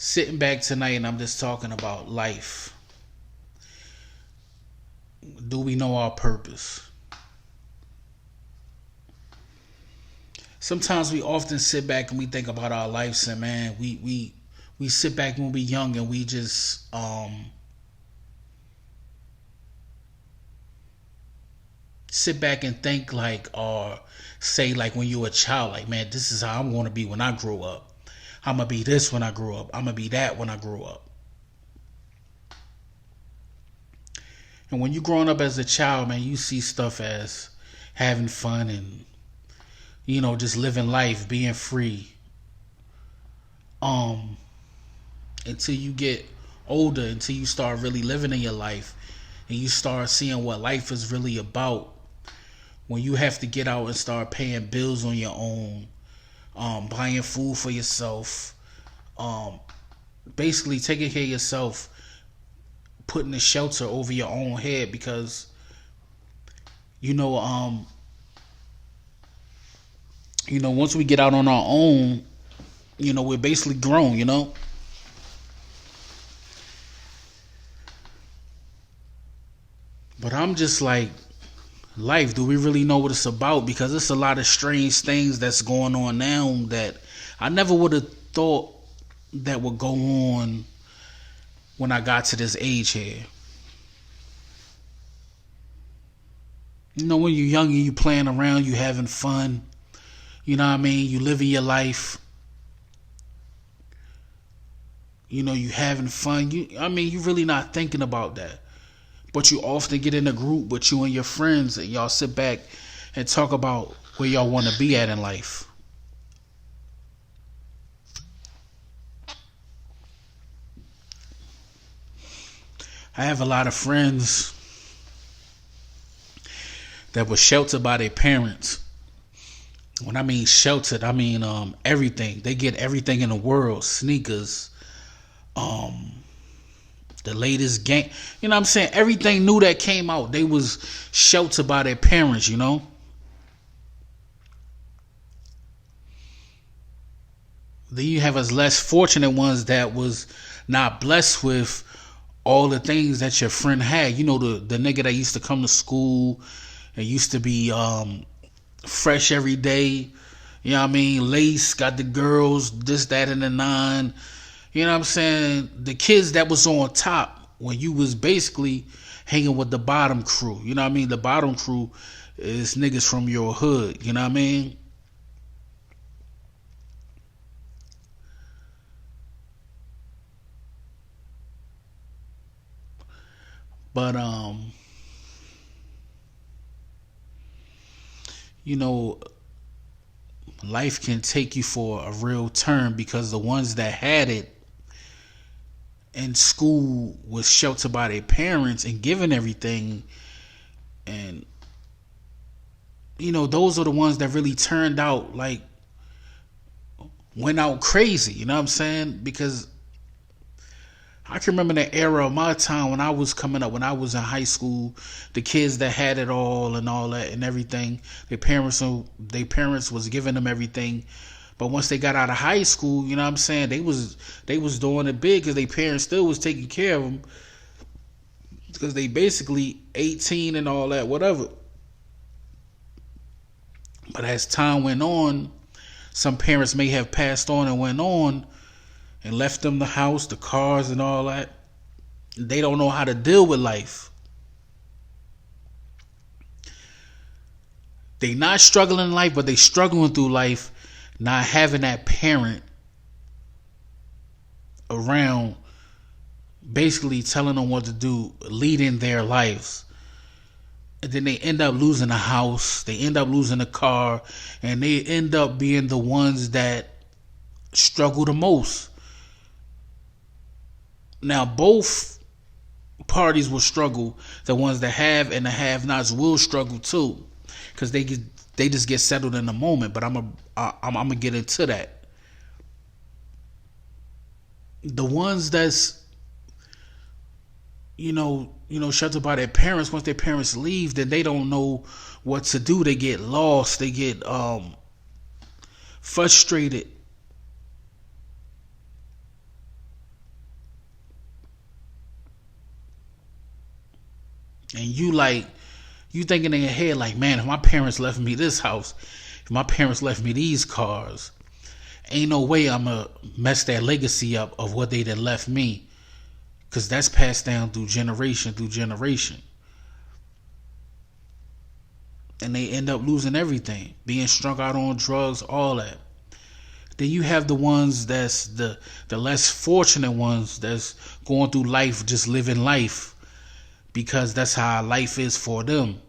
Sitting back tonight and I'm just talking about life. Do we know our purpose? Sometimes we often sit back and we think about our lives, and man, we sit back when we young and we just sit back and think like, or say like when you were a child, like, man, this is how I'm going to be when I grow up. I'm gonna be this when I grow up. I'm gonna be that when I grow up. And when you're growing up as a child, man, you see stuff as having fun and just living life, being free. Um, until you get older, until you start really living in your life, and you start seeing what life is really about. When you have to get out and start paying bills on your own, buying food for yourself, um, basically taking care of yourself, putting a shelter over your own head because you know um once we get out on our own, we're basically grown. But I'm just like, life, do we really know what it's about? Because it's a lot of strange things that's going on now that I never would have thought that would go on when I got to this age here. When you're young and you playing around, you having fun, you know what I mean? You living your life, you having fun. You really not thinking about that. But you often get in a group with you and your friends and y'all sit back and talk about where y'all want to be at in life. I have a lot of friends that were sheltered by their parents. When I mean sheltered, I mean everything. They get everything in the world: sneakers, um, the latest game. You know what I'm saying? Everything new that came out, they was sheltered by their parents. Then you have us less fortunate ones that was not blessed with all the things that your friend had. The nigga that used to come to school and used to be fresh every day. You know what I mean? Lace, got the girls, this, that, and the nine. You know what I'm saying? The kids that was on top when you was basically hanging with the bottom crew. You know what I mean? The bottom crew is niggas from your hood. You know what I mean? But you know, life can take you for a real turn because the ones that had it in school was sheltered by their parents and given everything, and those are the ones that really turned out like went out crazy. You know what I'm saying? Because I can remember the era of my time when I was coming up, when I was in high school, the kids that had it all that and everything, their parents was giving them everything. But once they got out of high school, you know what I'm saying, they was doing it big because their parents still was taking care of them because they basically 18 and all that, whatever. But as time went on, some parents may have passed on and went on and left them the house, the cars, and all that. They don't know how to deal with life. They not struggling in life, but they struggling through life, not having that parent around, basically telling them what to do, leading their lives. And then they end up losing a house, they end up losing a car, and they end up being the ones that struggle the most. Now, both parties will struggle. The ones that have and the have-nots will struggle too, because they just get settled in the moment. But I'm gonna get into that. The ones that's sheltered by their parents. Once their parents leave, then they don't know what to do. They get lost. They get frustrated. And you thinking in your head like, man, if my parents left me this house, if my parents left me these cars, ain't no way I'm gonna mess that legacy up of what they done left me, because that's passed down through generation, and they end up losing everything, being strung out on drugs, all that. Then you have the ones that's the less fortunate ones that's going through life, just living life because that's how life is for them.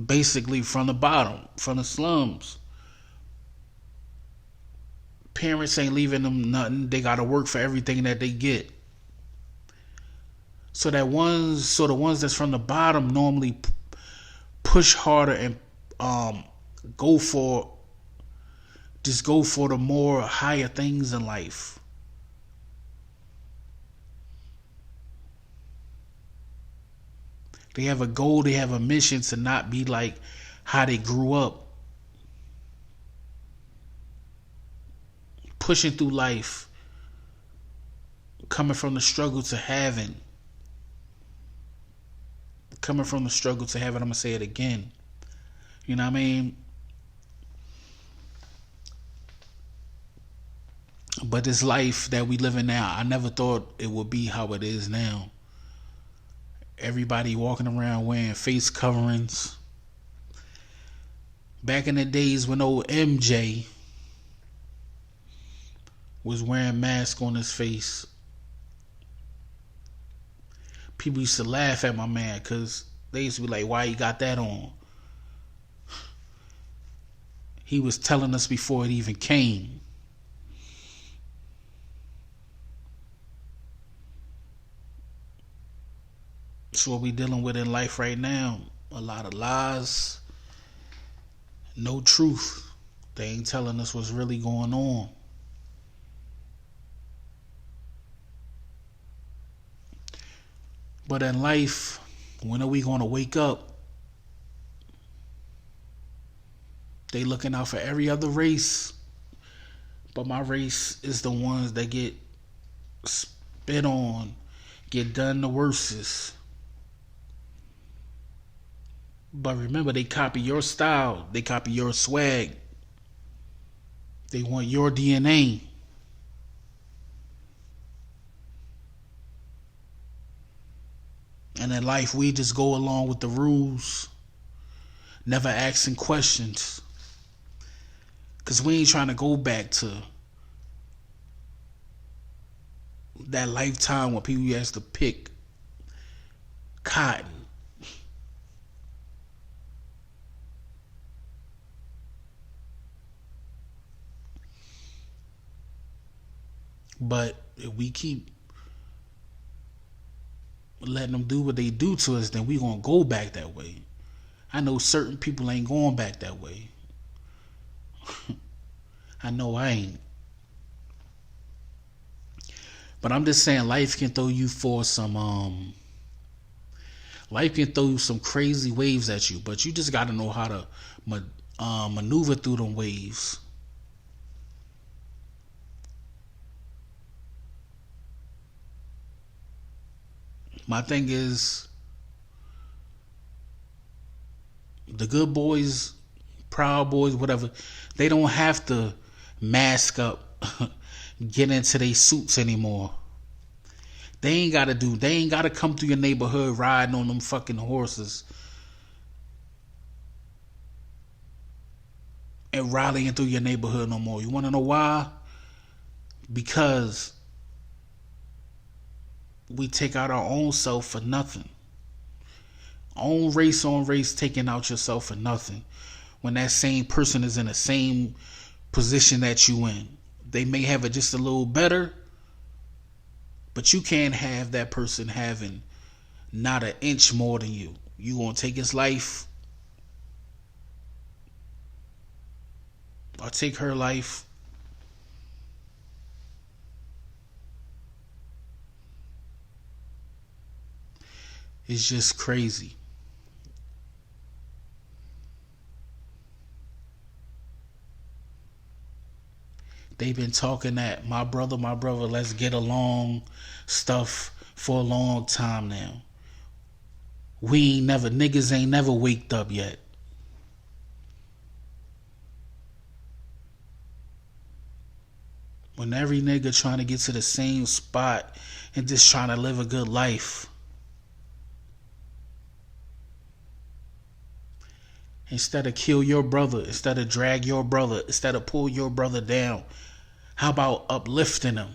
Basically from the bottom, from the slums. Parents ain't leaving them nothing. They gotta work for everything that they get. So the ones that's from the bottom normally push harder and go for go for the more higher things in life. They have a goal, they have a mission to not be like how they grew up. Pushing through life, coming from the struggle to having. Coming from the struggle to having, I'm going to say it again. You know what I mean? But this life that we live in now, I never thought it would be how it is now. Everybody walking around wearing face coverings. Back in the days when old MJ was wearing mask on his face, people used to laugh at my man because they used to be like, why you got that on? He was telling us before it even came. That's what we dealing with in life right now. A lot of lies, no truth. They ain't telling us what's really going on. But in life, when are we going to wake up? They looking out for every other race, but my race is the ones that get spit on, get done the worstest. But remember, they copy your style, they copy your swag, they want your DNA. And in life, we just go along with the rules, never asking questions. Because we ain't trying to go back to that lifetime when people used to pick cotton. But if we keep letting them do what they do to us, then we gonna go back that way. I know certain people ain't going back that way. I know I ain't. But I'm just saying, life can throw you for some life can throw you some crazy waves at you, but you just gotta know how to maneuver through them waves. My thing is, the good boys, proud boys, whatever, they don't have to mask up, get into their suits anymore. They ain't gotta come through your neighborhood riding on them fucking horses and rallying through your neighborhood no more. You wanna know why? Because we take out our own self for nothing. Own race on race, taking out yourself for nothing. When that same person is in the same position that you in. They may have it just a little better, but you can't have that person having not an inch more than you. You gonna take his life or take her life. It's just crazy. They've been talking that my brother, let's get along stuff for a long time now. Niggas ain't never waked up yet. When every nigga trying to get to the same spot and just trying to live a good life. Instead of kill your brother, instead of drag your brother, instead of pull your brother down, how about uplifting him?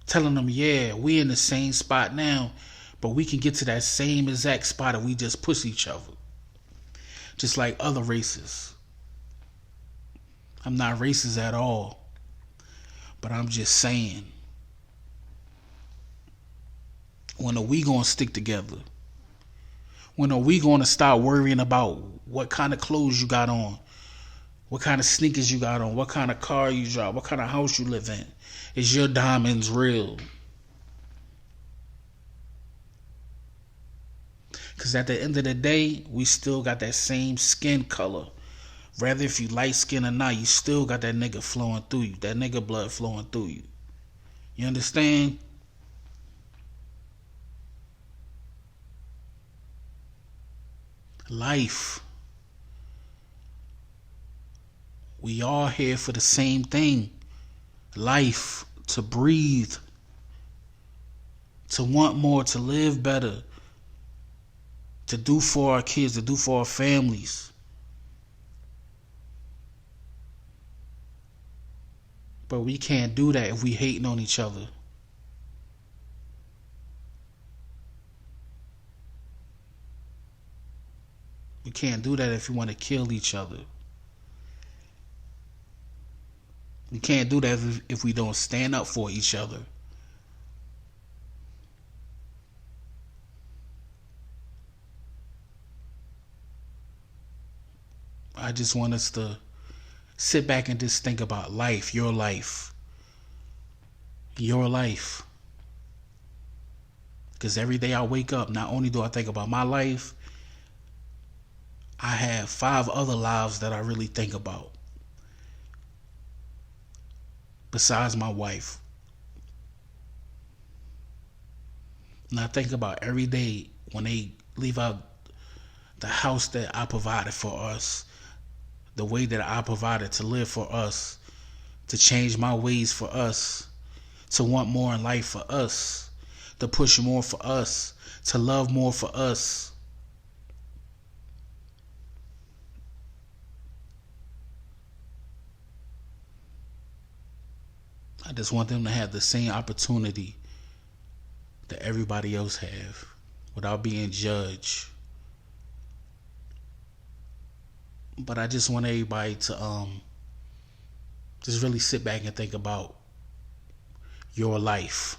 Telling them, yeah, we in the same spot now, but we can get to that same exact spot if we just push each other. Just like other races. I'm not racist at all, but I'm just saying, when are we gonna stick together? When are we gonna start worrying about what kind of clothes you got on, what kind of sneakers you got on, what kind of car you drive, what kind of house you live in? Is your diamonds real? Because at the end of the day, we still got that same skin color. Rather if you light skin or not, you still got that nigga flowing through you. That nigga blood flowing through you. You understand? Life. We all here for the same thing. Life. To breathe. To want more. To live better. To do for our kids. To do for our families. But we can't do that if we hating on each other. We can't do that if we want to kill each other. We can't do that if we don't stand up for each other. I just want us to sit back and just think about life, your life. Your life. Because every day I wake up, not only do I think about my life, I have 5 other lives that I really think about. Besides my wife. And I think about every day when they leave out the house that I provided for us, the way that I provided to live for us, to change my ways for us, to want more in life for us, to push more for us, to love more for us. I just want them to have the same opportunity that everybody else have without being judged. But I just want everybody to just really sit back and think about your life.